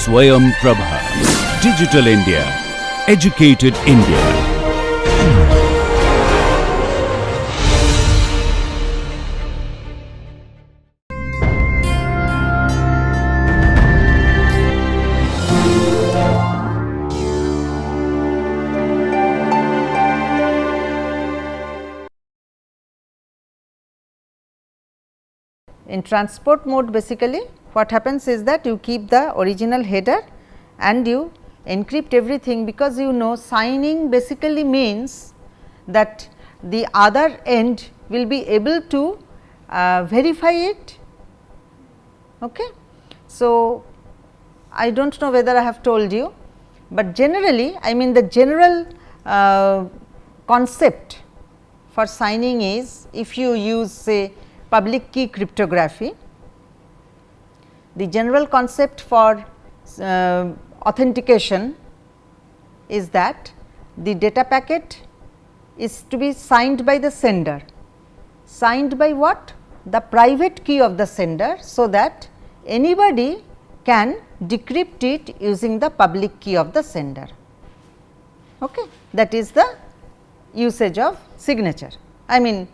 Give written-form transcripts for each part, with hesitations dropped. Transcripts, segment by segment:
Swayam Prabha. Digital India. Educated India. In transport mode, basically what happens is that you keep the original header and you encrypt everything, because you know signing basically means that the other end will be able to verify it. Okay. So, I do not know whether I have told you, but generally I mean the general concept for signing is, if you use say public key cryptography, the general concept for authentication is that the data packet is to be signed by the sender. Signed by what? The private key of the sender, so that anybody can decrypt it using the public key of the sender. Okay. That is the usage of signature. I mean,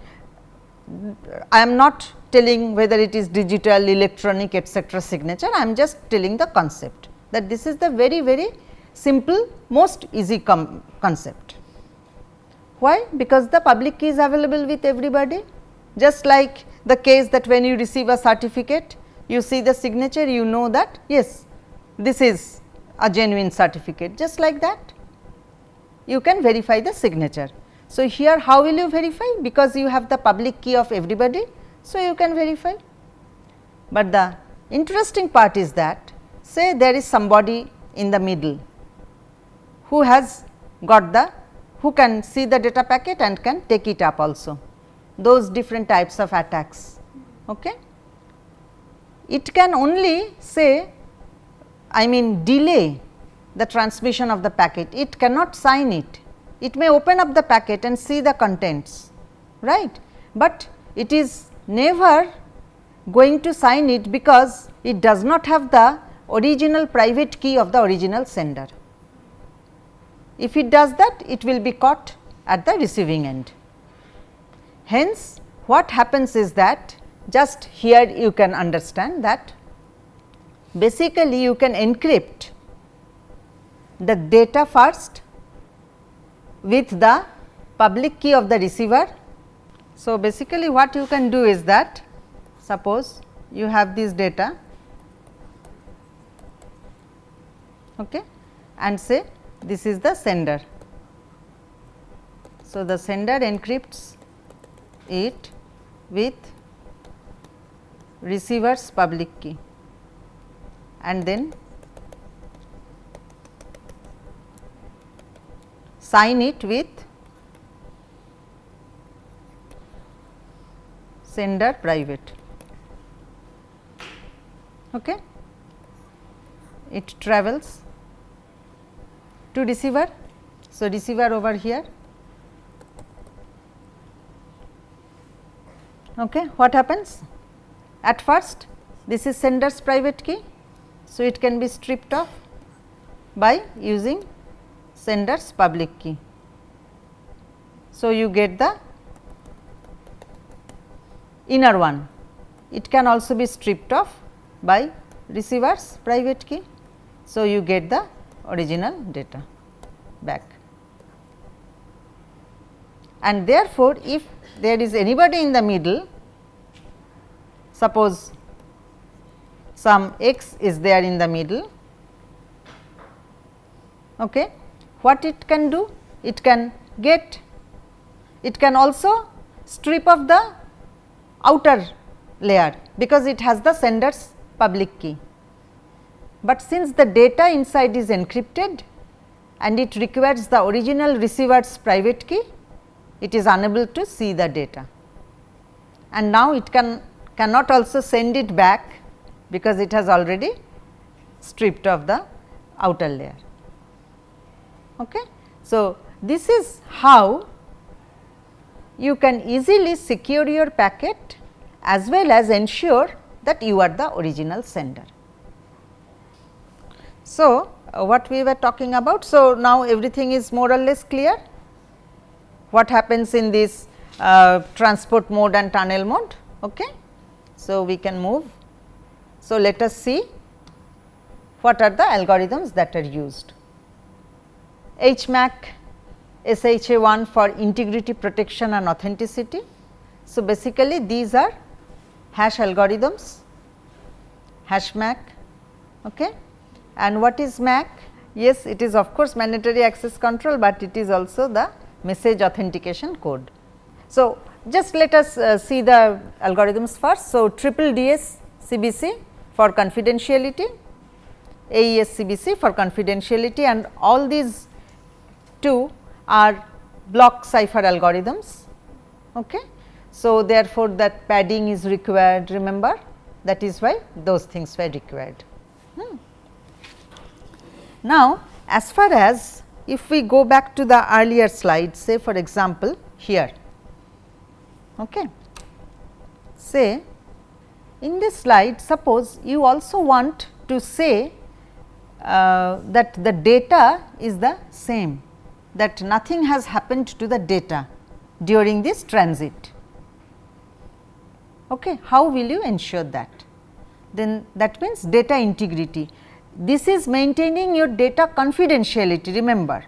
I am not telling whether it is digital, electronic, etcetera signature, I am just telling the concept, that this is the very simple, most easy concept. Why? Because the public key is available with everybody, just like the case that when you receive a certificate, you see the signature, you know that yes, this is a genuine certificate, just like that you can verify the signature. So, here how will you verify? Because you have the public key of everybody, so you can verify. But the interesting part is that, say there is somebody in the middle who has got the, who can see the data packet and can take it up also, those different types of attacks. Okay. It can only say, I mean delay the transmission of the packet, it cannot sign it. It may open up the packet and see the contents, right, but it is never going to sign it, because it does not have the original private key of the original sender. If it does that, it will be caught at the receiving end. Hence, what happens is that, just here you can understand that basically you can encrypt the data first with the public key of the receiver. So, basically what you can do is that, suppose you have this data, okay, and say this is the sender. So, the sender encrypts it with receiver's public key and then sign it with sender private. Okay. It travels to receiver. So, receiver over here. Okay. What happens? At first this is sender's private key. So, it can be stripped off by using sender's public key. So, you get the inner one. It can also be stripped off by receiver's private key. So, you get the original data back. And therefore, if there is anybody in the middle, suppose some x is there in the middle, okay, what it can do? It can get, it can also strip off the outer layer, because it has the sender's public key. But since the data inside is encrypted and it requires the original receiver's private key, it is unable to see the data, and now it cannot also send it back, because it has already stripped off the outer layer. Okay. So, this is how you can easily secure your packet as well as ensure that you are the original sender. So, what we were talking about. So, now everything is more or less clear what happens in this transport mode and tunnel mode. Okay. So, we can move. So, let us see what are the algorithms that are used. HMAC SHA1 for integrity, protection and authenticity. So, basically these are hash algorithms, hash MAC. Okay. And what is MAC? Yes, it is of course mandatory access control, but it is also the message authentication code. So, just let us see the algorithms first. So, triple DS CBC for confidentiality, AES CBC for confidentiality, and all these two are block cipher algorithms. Okay. So, therefore, that padding is required, remember, that is why those things were required. Now, as far as if we go back to the earlier slide, say for example, here, okay. Say in this slide, suppose you also want to say that the data is the same, that nothing has happened to the data during this transit. Okay. How will you ensure that? Then that means data integrity. This is maintaining your data confidentiality, remember,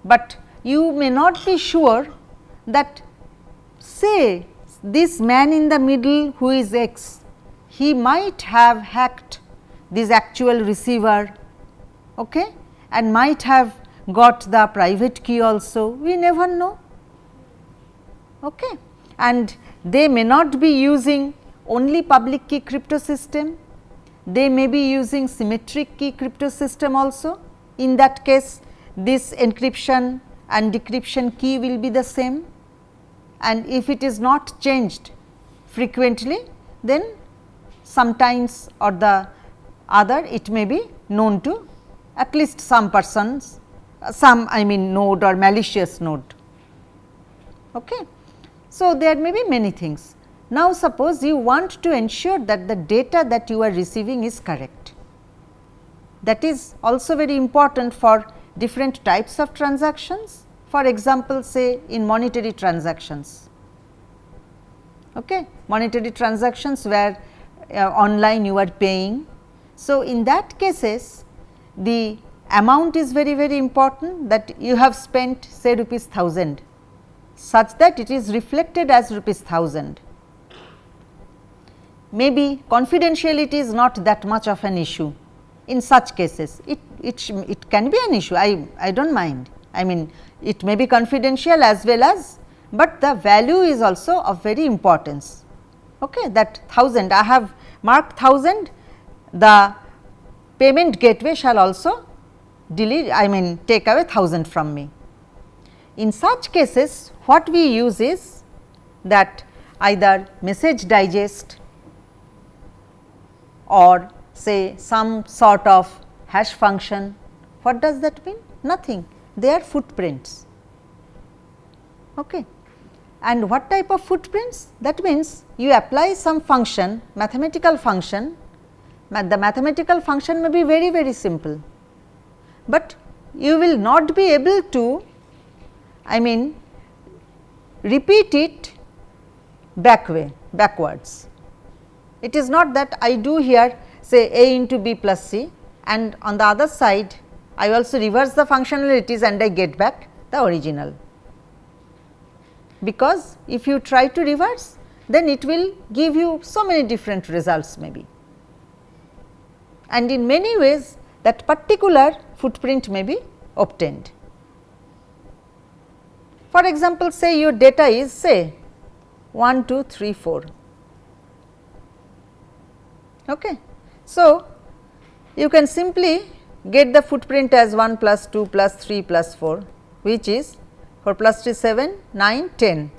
but you may not be sure that, say, this man in the middle who is X, he might have hacked this actual receiver, okay, and might have got the private key also, we never know. Okay. And they may not be using only public key crypto system, they may be using symmetric key crypto system also. In that case, this encryption and decryption key will be the same, and if it is not changed frequently, then sometimes or the other it may be known to at least some persons, some I mean node or malicious node. Okay. So, there may be many things. Now, suppose you want to ensure that the data that you are receiving is correct. That is also very important for different types of transactions. For example, say in monetary transactions, okay, monetary transactions where online you are paying. So, in that cases the amount is very important, that you have spent say rupees 1000, such that it is reflected as rupees 1000. Maybe confidentiality is not that much of an issue. In such cases, it can be an issue, I do not mind. I mean, it may be confidential as well as, but the value is also of very importance. Okay, that 1000, I have marked 1000, the payment gateway shall also delete, I mean take away 1000 from me. In such cases, what we use is that either message digest or say some sort of hash function. What does that mean? Nothing, they are footprints. Okay. And what type of footprints? That means you apply some function, mathematical function, the mathematical function may be very simple, but you will not be able to, I mean repeat it backwards. It is not that I do here say A into B plus C, and on the other side I also reverse the functionalities and I get back the original, because if you try to reverse, then it will give you so many different results maybe, and in many ways that particular footprint may be obtained. For example, say your data is say 1, 2, 3, 4. Okay. So, you can simply get the footprint as 1 plus 2 plus 3 plus 4, which is 4 plus 3 7, 9, 10.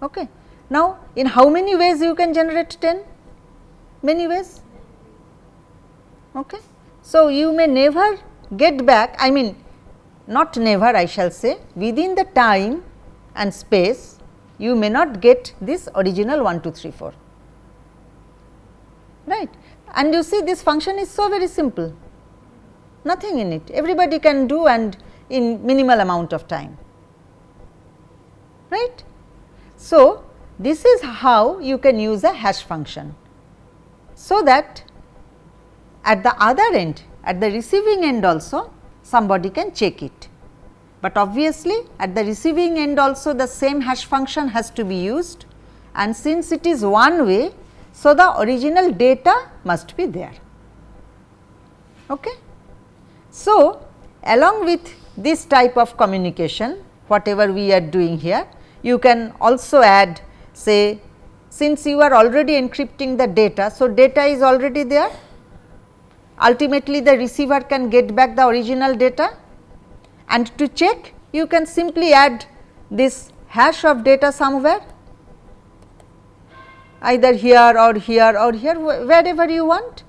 Okay. Now, in how many ways you can generate 10? Many ways. Okay. So, you may never get back, I mean not never, I shall say, within the time and space you may not get this original 1, 2, 3, 4, right. and you see this function is so very simple, nothing in it, everybody can do and in minimal amount of time, right. So, this is how you can use a hash function, so that at the other end, at the receiving end also somebody can check it. But obviously, at the receiving end also the same hash function has to be used, and since it is one way, so the original data must be there. Okay. So, along with this type of communication, whatever we are doing here, you can also add, say, since you are already encrypting the data. So, data is already there, ultimately the receiver can get back the original data, and to check you can simply add this hash of data somewhere, either here or here or here, wherever you want,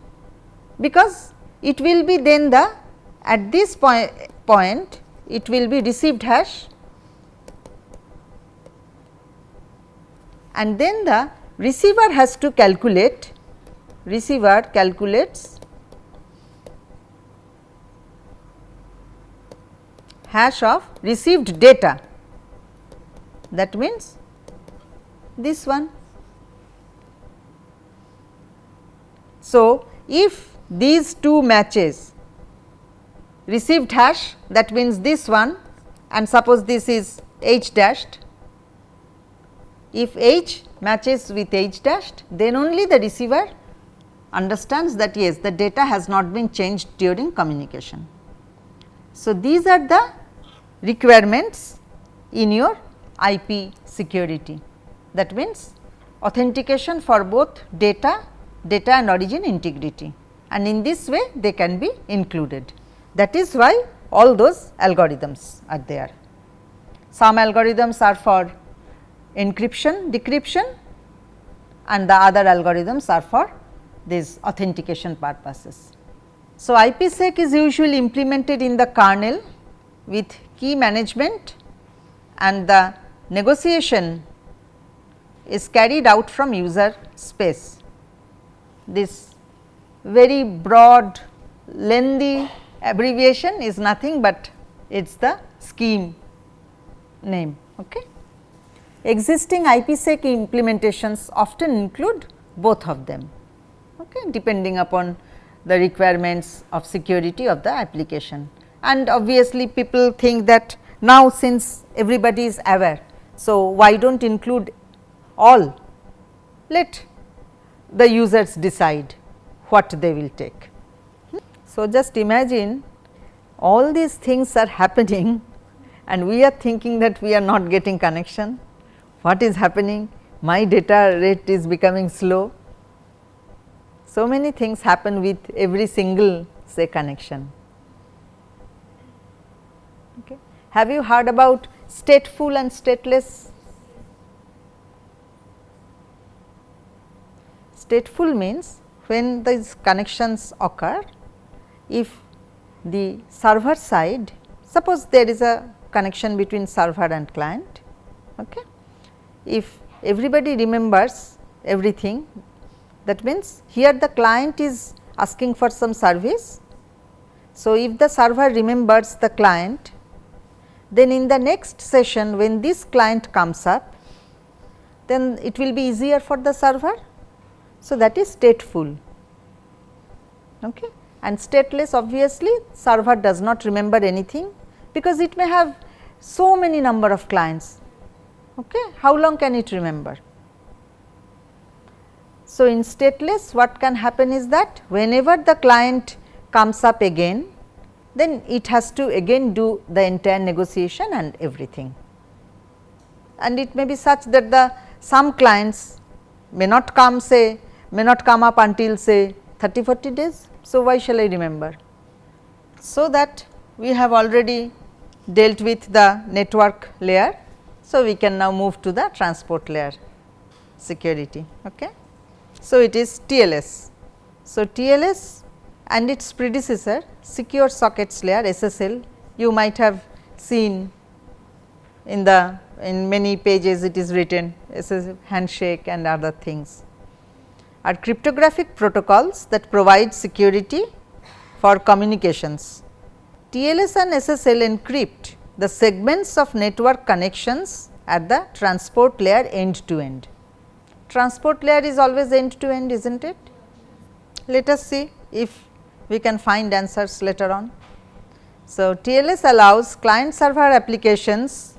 because it will be then the at this point it will be received hash, and then the receiver has to calculate, receiver calculates hash of received data, that means this one. So, if these two matches, received hash, that means this one, and suppose this is h dashed, if h matches with h dashed, then only the receiver understands that yes, the data has not been changed during communication. So, these are the requirements in your IP security, that means authentication for both data and origin integrity, and in this way they can be included. That is why all those algorithms are there. Some algorithms are for encryption, decryption, and the other algorithms are for these authentication purposes. So, IPsec is usually implemented in the kernel with key management, and the negotiation is carried out from user space. This very broad lengthy abbreviation is nothing but it is the scheme name. Okay. Existing IPsec implementations often include both of them, okay, depending upon the requirements of security of the application. And obviously, people think that now since everybody is aware, so why do not include all, let the users decide what they will take. So, just imagine all these things are happening and we are thinking that we are not getting connection. What is happening? My data rate is becoming slow. So many things happen with every single say connection. Okay. Have you heard about stateful and stateless? Stateful means when these connections occur, if the server side, suppose there is a connection between server and client, okay. If everybody remembers everything, that means here the client is asking for some service. So, if the server remembers the client, then in the next session when this client comes up, then it will be easier for the server. So, that is stateful, okay. And stateless, obviously server does not remember anything, because it may have so many number of clients, okay. How long can it remember? So, in stateless what can happen is that whenever the client comes up again, then it has to again do the entire negotiation and everything, and it may be such that the some clients may not come, say may not come up until say 30-40 days. So, why shall I remember? So, that we have already dealt with the network layer. So, we can now move to the transport layer security. Okay. So, it is TLS. So, TLS and its predecessor secure sockets layer SSL, you might have seen in many pages it is written SSL handshake and other things. are cryptographic protocols that provide security for communications. TLS and SSL encrypt the segments of network connections at the transport layer end to end. Transport layer is always end to end, is not it? Let us see if we can find answers later on. So, TLS allows client server applications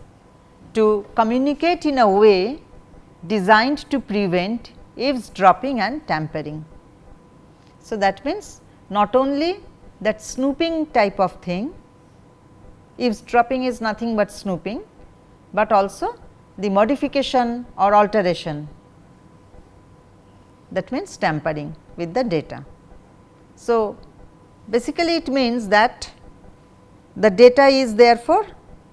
to communicate in a way designed to prevent eavesdropping and tampering. So, that means not only that snooping type of thing, eavesdropping is nothing but snooping, but also the modification or alteration, that means tampering with the data. So, basically it means that the data is therefore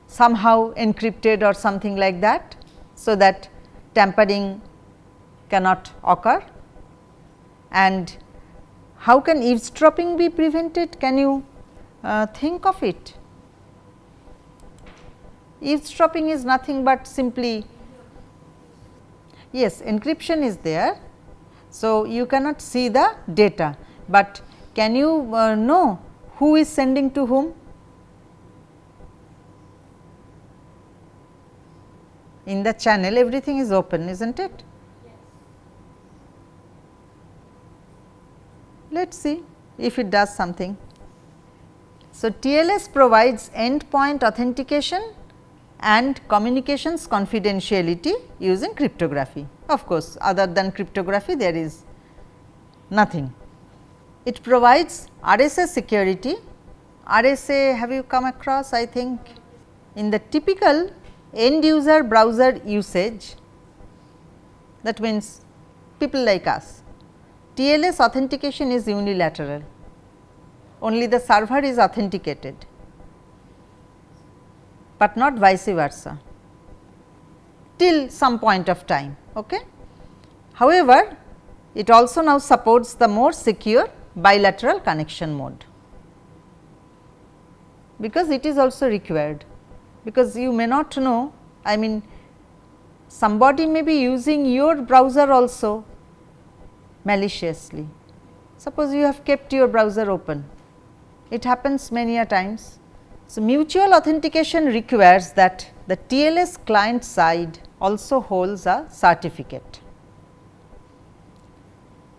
somehow encrypted or something like that, so that tampering cannot occur. And how can eavesdropping be prevented? Can you think of it? Eavesdropping is nothing but simply, yes, encryption is there. So, you cannot see the data, but can you know who is sending to whom? In the channel everything is open, is not it? Yes. Let us see if it does something. So, TLS provides endpoint authentication and communications confidentiality using cryptography. Of course, other than cryptography there is nothing. It provides RSA security. RSA, have you come across? I think in the typical end user browser usage, that means people like us, TLS authentication is unilateral, only the server is authenticated, but not vice versa till some point of time. Okay. However, it also now supports the more secure bilateral connection mode, because it is also required, because you may not know, I mean somebody may be using your browser also maliciously. Suppose you have kept your browser open, it happens many a times. So, mutual authentication requires that the TLS client side also holds a certificate.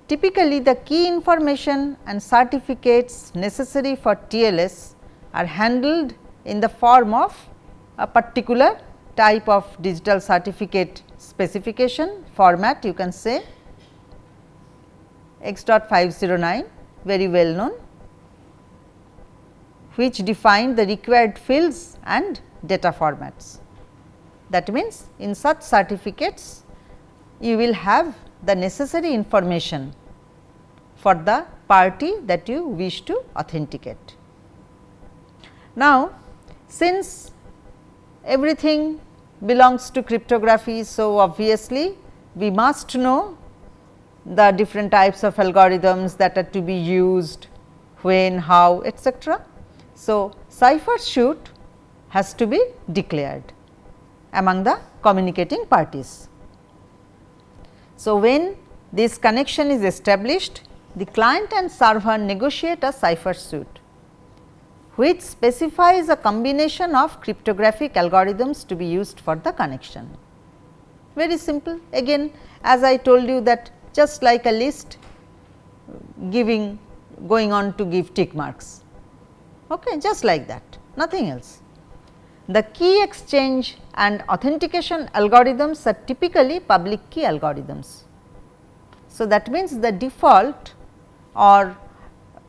Typically, the key information and certificates necessary for TLS are handled in the form of a particular type of digital certificate specification format, you can say X.509, very well known, which define the required fields and data formats. That means, in such certificates you will have the necessary information for the party that you wish to authenticate. Now, since everything belongs to cryptography, so obviously we must know the different types of algorithms that are to be used, when, how, etc. So, cipher suit has to be declared among the communicating parties. So, when this connection is established, the client and server negotiate a cipher suit, which specifies a combination of cryptographic algorithms to be used for the connection. Very simple, again as I told you that just like a list going on to give tick marks, okay, just like that, nothing else. The key exchange and authentication algorithms are typically public key algorithms. So, that means the default or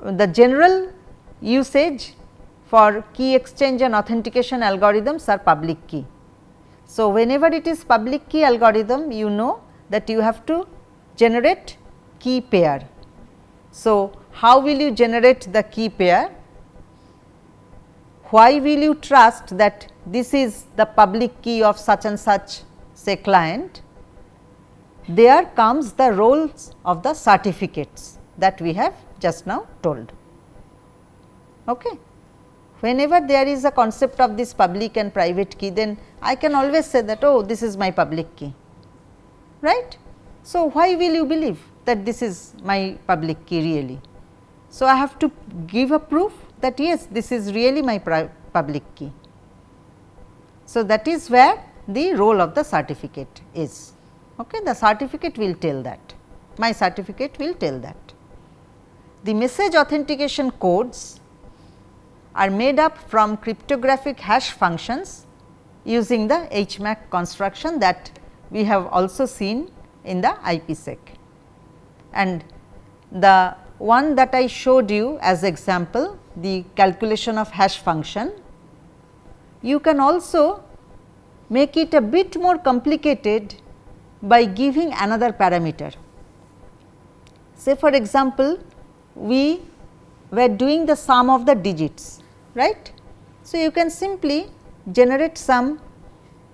the general usage for key exchange and authentication algorithms are public key. So, whenever it is public key algorithm, you know that you have to generate key pair. So, how will you generate the key pair? Why will you trust that this is the public key of such and such, say, client? There comes the roles of the certificates that we have just now told. Okay. Whenever there is a concept of this public and private key, then I can always say that, oh, this is my public key, right. So, why will you believe? that this is my public key really. So, I have to give a proof that yes, this is really my public key. So, that is where the role of the certificate is. Okay. The certificate will tell that, my certificate will tell that. The message authentication codes are made up from cryptographic hash functions using the HMAC construction that we have also seen in the IPsec. And the one that I showed you as example, the calculation of hash function, you can also make it a bit more complicated by giving another parameter. Say for example, we were doing the sum of the digits, right. So, you can simply generate some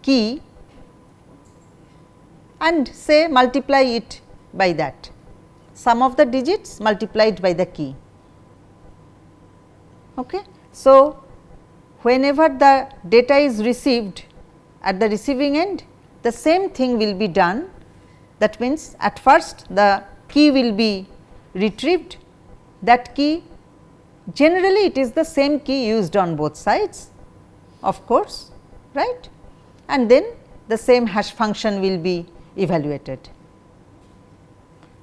key and say multiply it by that, sum of the digits multiplied by the key. Okay. So, whenever the data is received at the receiving end, the same thing will be done. That means, at first the key will be retrieved, that key generally it is the same key used on both sides of course, right, and then the same hash function will be evaluated.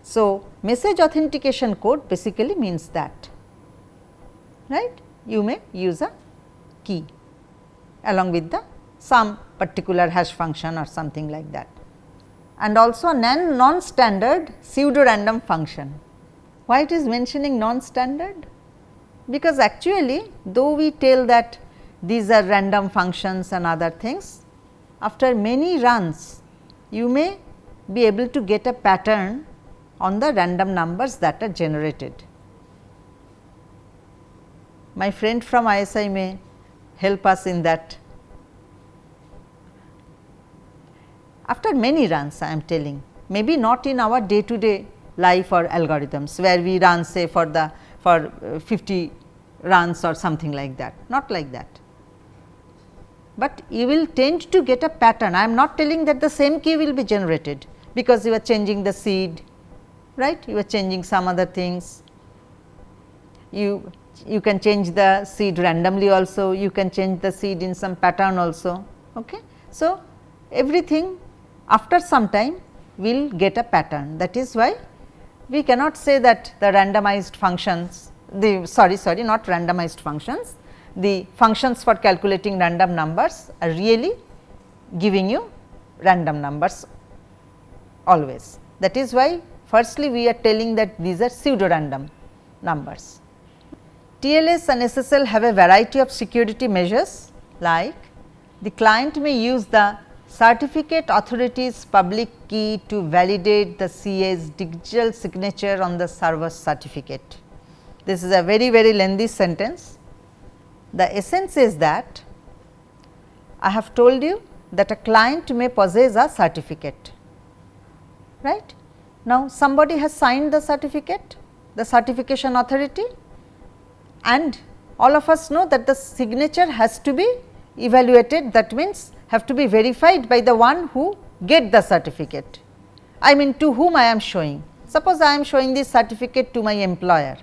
So, message authentication code basically means that, right, you may use a key along with the some particular hash function or something like that, and also a non-standard pseudo random function. Why it is mentioning non-standard? Because actually though we tell that these are random functions and other things, after many runs you may be able to get a pattern on the random numbers that are generated. My friend from ISI may help us in that. After many runs I am telling, maybe not in our day to day life or algorithms where we run say for 50 runs or something like that, not like that. But you will tend to get a pattern. I am not telling that the same key will be generated, because you are changing the seed, right, you are changing some other things. You can change the seed randomly also, you can change the seed in some pattern also. Okay. So, everything after some time will get a pattern. That is why we cannot say that the randomized functions, sorry not randomized functions, the functions for calculating random numbers are really giving you random numbers always. That is why firstly we are telling that these are pseudo random numbers. TLS and SSL have a variety of security measures, like the client may use the certificate authority's public key to validate the CA's digital signature on the server's certificate. This is a very lengthy sentence. The essence is that I have told you that a client may possess a certificate, right. Now, somebody has signed the certificate, the certification authority, and all of us know that the signature has to be evaluated, that means have to be verified by the one who get the certificate. I mean to whom I am showing. Suppose I am showing this certificate to my employer.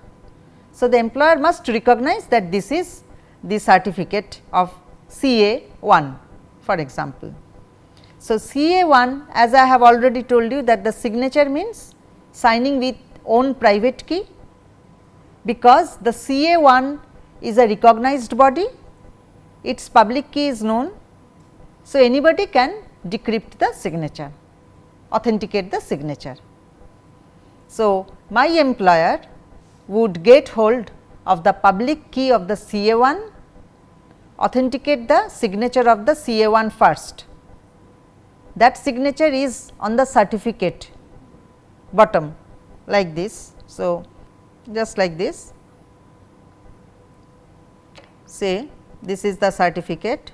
So, the employer must recognize that this is the certificate of CA 1 for example. So, CA 1, as I have already told you that the signature means signing with own private key, because the CA 1 is a recognized body, its public key is known. So, anybody can decrypt the signature, authenticate the signature. So, my employer would get hold of the public key of the CA 1, authenticate the signature of the CA 1 first. That signature is on the certificate bottom like this. So, just like this, say this is the certificate.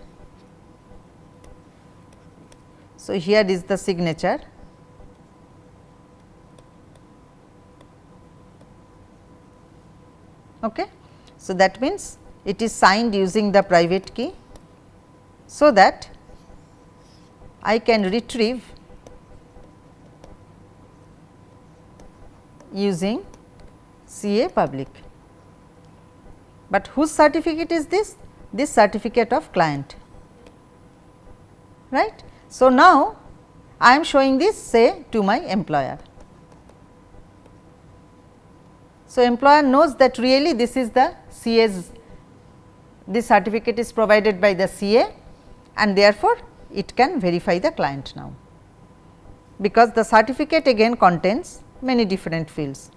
So, here is the signature. Okay. So, that means it is signed using the private key, so that I can retrieve using CA public. But whose certificate is this? This certificate of client, right. So, now I am showing this say to my employer. So, employer knows that really this is the CA's, this certificate is provided by the CA, and therefore, it can verify the client now, because the certificate again contains many different fields.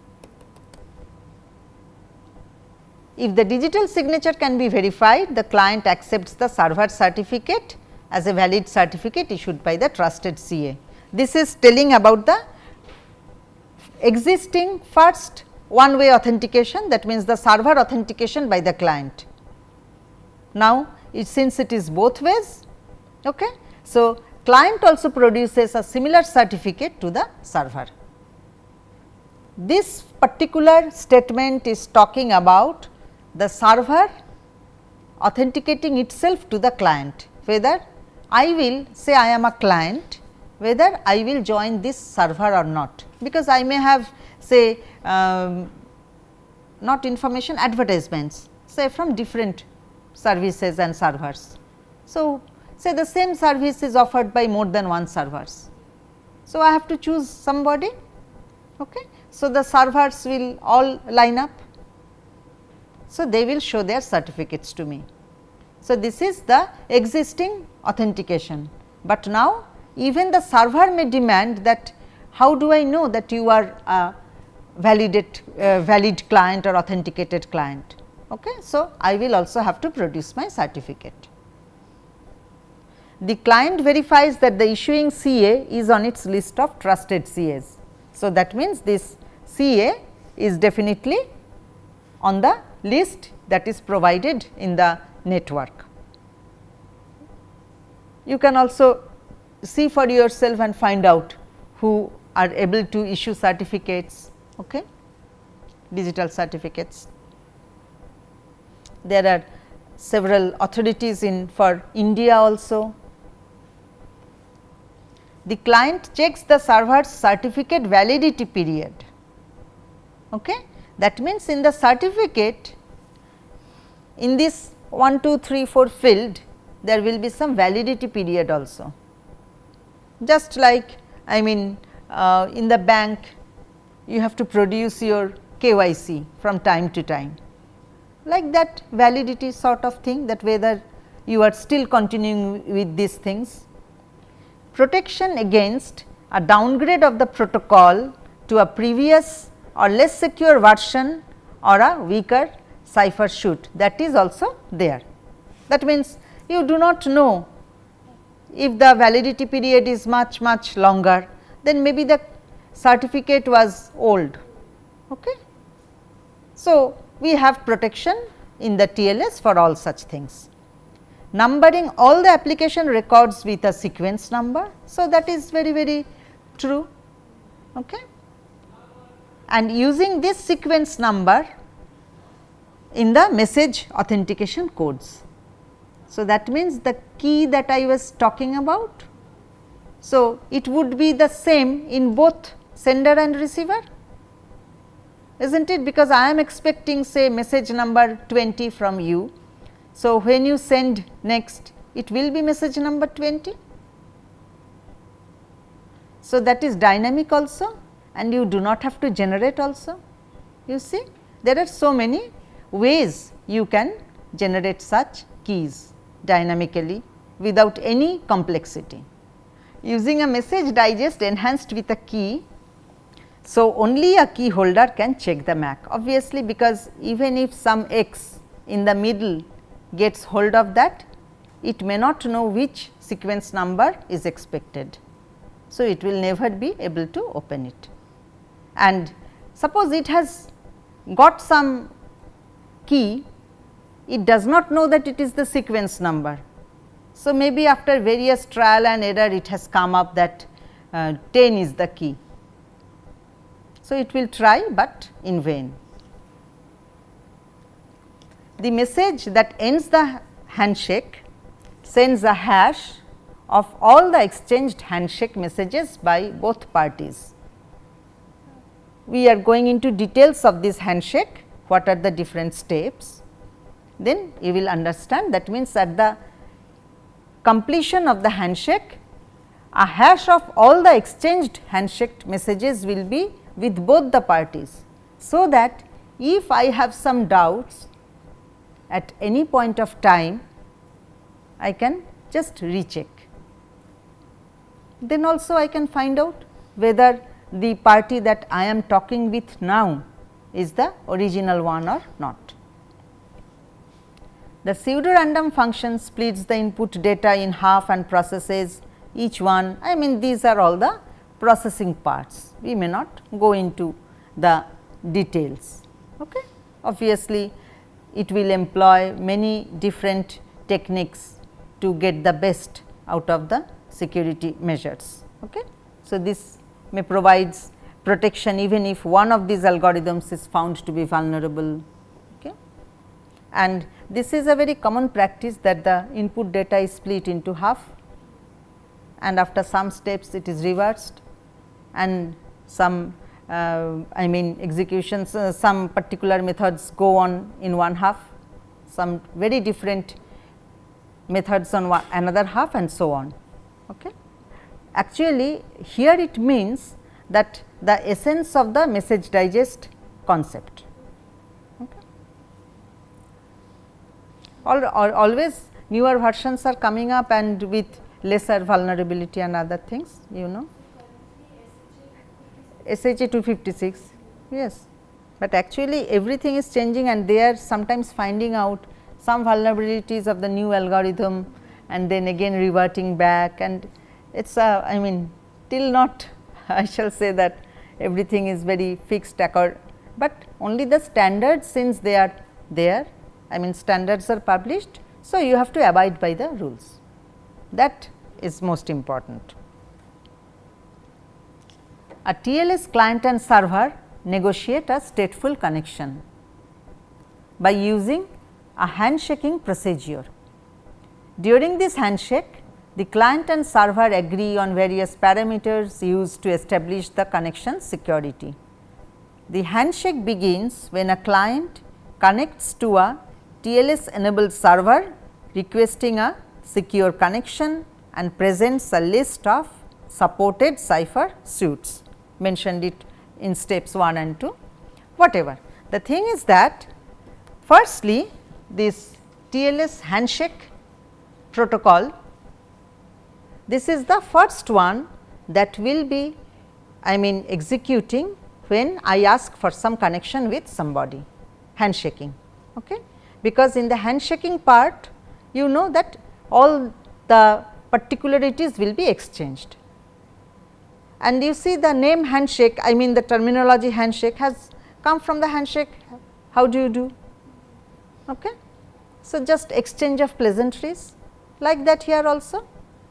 If the digital signature can be verified, the client accepts the server certificate as a valid certificate issued by the trusted CA. This is telling about the existing first one way authentication, that means the server authentication by the client. Now, since it is both ways, okay. So, client also produces a similar certificate to the server. This particular statement is talking about the server authenticating itself to the client, whether I will say I am a client, whether I will join this server or not, because I may have say not information, advertisements say from different services and servers. So, say the same service is offered by more than one servers. So, I have to choose somebody. Okay. So, the servers will all line up. So, they will show their certificates to me. So, this is the existing authentication, but now even the server may demand that how do I know that you are a valid client or authenticated client. Okay. So, I will also have to produce my certificate. The client verifies that the issuing CA is on its list of trusted CAs. So, that means this CA is definitely on the list that is provided in the network. You can also see for yourself and find out who are able to issue certificates, okay, digital certificates. There are several authorities in for India also. The client checks the server's certificate validity period. Okay. That means, in the certificate, in this 1, 2, 3, 4 field, there will be some validity period also. Just like I mean in the bank, you have to produce your KYC from time to time, like that validity sort of thing, that whether you are still continuing with these things. Protection against a downgrade of the protocol to a previous or less secure version or a weaker cipher shoot, that is also there. That means, you do not know if the validity period is much longer, then maybe the certificate was old. Okay. So, we have protection in the TLS for all such things. Numbering all the application records with a sequence number. So, that is very true. Okay. And using this sequence number in the message authentication codes. So, that means the key that I was talking about. So, it would be the same in both sender and receiver, isn't it, because I am expecting say message number 20 from you. So, when you send next, it will be message number 20. So, that is dynamic also, and you do not have to generate also. You see, there are so many ways you can generate such keys dynamically without any complexity. Using a message digest enhanced with a key. So, only a key holder can check the MAC, obviously, because even if some X in the middle gets hold of that, it may not know which sequence number is expected. So, it will never be able to open it. And suppose it has got some key, it does not know that it is the sequence number. So, maybe after various trial and error, it has come up that 10 is the key. So, it will try, but in vain. The message that ends the handshake sends a hash of all the exchanged handshake messages by both parties. we are going into details of this handshake, what are the different steps, then you will understand. That means, at the completion of the handshake, a hash of all the exchanged handshake messages will be with both the parties. So that if I have some doubts at any point of time, I can just recheck. Then also I can find out whether the party that I am talking with now is the original one or not. The pseudo random function splits the input data in half and processes each one. I mean, these are all the processing parts, we may not go into the details. Okay. Obviously, it will employ many different techniques to get the best out of the security measures. Okay. So, this may provides protection even if one of these algorithms is found to be vulnerable. Okay. And this is a very common practice, that the input data is split into half, and after some steps it is reversed, and some I mean executions, some particular methods go on in one half, some very different methods on another half, and so on. Okay. Actually, here it means that the essence of the message digest concept. Okay. Always newer versions are coming up and with lesser vulnerability and other things, you know. SHA 256, yes, but actually everything is changing, and they are sometimes finding out some vulnerabilities of the new algorithm and then again reverting back, and it is I mean till not I shall say that everything is very fixed, but only the standards, since they are there, I mean standards are published. So, you have to abide by the rules, that is most important. A TLS client and server negotiate a stateful connection by using a handshaking procedure. During this handshake, the client and server agree on various parameters used to establish the connection security. The handshake begins when a client connects to a TLS enabled server requesting a secure connection and presents a list of supported cipher suites, mentioned it in steps 1 and 2, whatever. The thing is that firstly, this TLS handshake protocol, this is the first one that will be executing when I ask for some connection with somebody, handshaking. Okay? Because in the handshaking part, you know that all the particularities will be exchanged. And you see the name handshake, the terminology handshake has come from the handshake, how do you do? Okay. So, just exchange of pleasantries, like that here also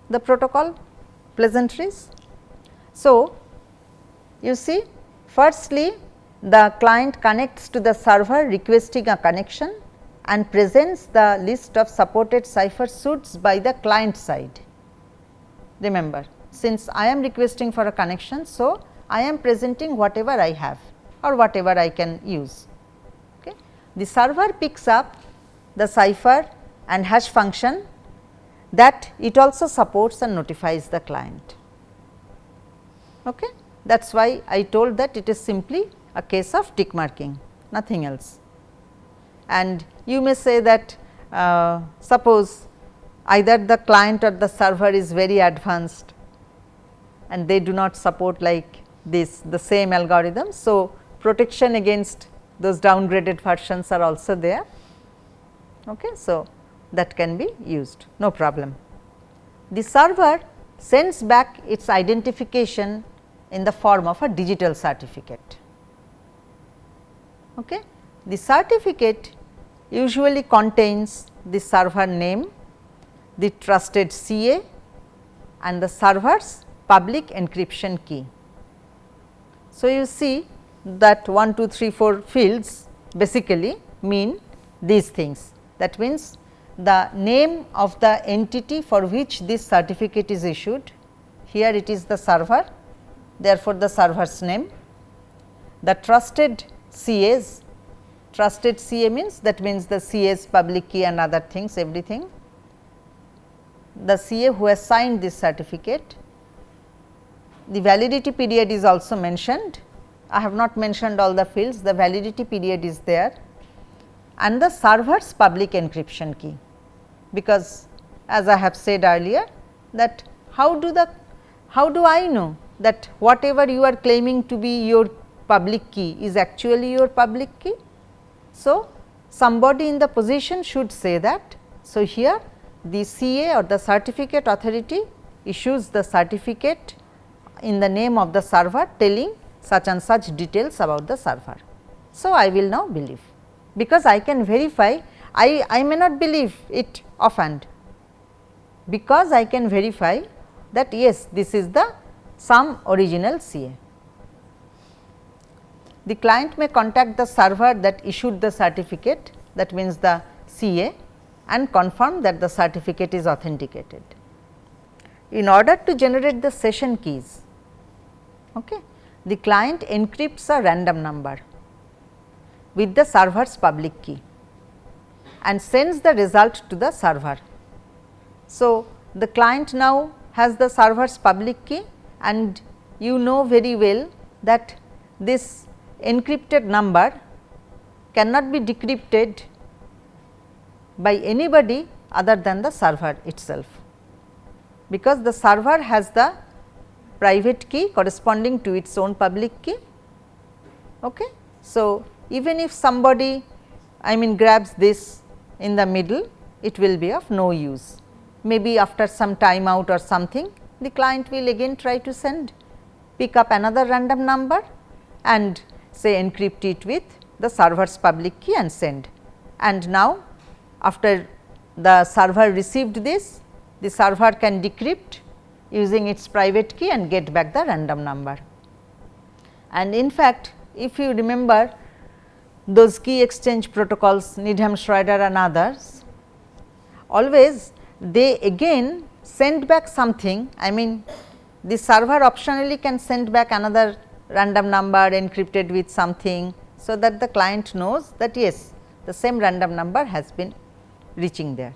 the protocol pleasantries. So, you see firstly the client connects to the server requesting a connection and presents the list of supported cipher suites by the client side. Remember, since I am requesting for a connection, so I am presenting whatever I have or whatever I can use. Okay. The server picks up the cipher and hash function that it also supports and notifies the client. Okay. That is why I told that it is simply a case of tick marking, nothing else. And you may say that suppose either the client or the server is very advanced and they do not support like this the same algorithm. So, protection against those downgraded versions are also there. Okay. So, that can be used, no problem. The server sends back its identification in the form of a digital certificate. Okay. The certificate usually contains the server name, the trusted CA and the server's public encryption key. So, you see that 1, 2, 3, 4 fields basically mean these things. That means, the name of the entity for which this certificate is issued, here it is the server, therefore, the server's name, the trusted CAs, trusted CA means, that means the CA's public key and other things, everything. The CA who has signed this certificate, the validity period is also mentioned. I have not mentioned all the fields, the validity period is there, and the server's public encryption key, because as I have said earlier that how do I know that whatever you are claiming to be your public key is actually your public key. So, somebody in the position should say that. So, here the CA or the certificate authority issues the certificate in the name of the server telling such and such details about the server. So, I will now believe, because I can verify, I may not believe it offhand, because I can verify that yes, this is the some original CA. The client may contact the server that issued the certificate, that means the CA, and confirm that the certificate is authenticated. In order to generate the session keys, okay, the client encrypts a random number with the server's public key and sends the result to the server. So, the client now has the server's public key, and you know very well that this encrypted number cannot be decrypted by anybody other than the server itself, because the server has the private key corresponding to its own public key. Okay. So, even if somebody grabs this in the middle, it will be of no use. Maybe after some time out or something, the client will again try to pick up another random number and say encrypt it with the server's public key and send. And now, after the server received this, the server can decrypt using its private key and get back the random number. And in fact, if you remember those key exchange protocols, Needham, Schroeder and others, always they again send back something. The server optionally can send back another random number encrypted with something, so that the client knows that yes, the same random number has been reaching there.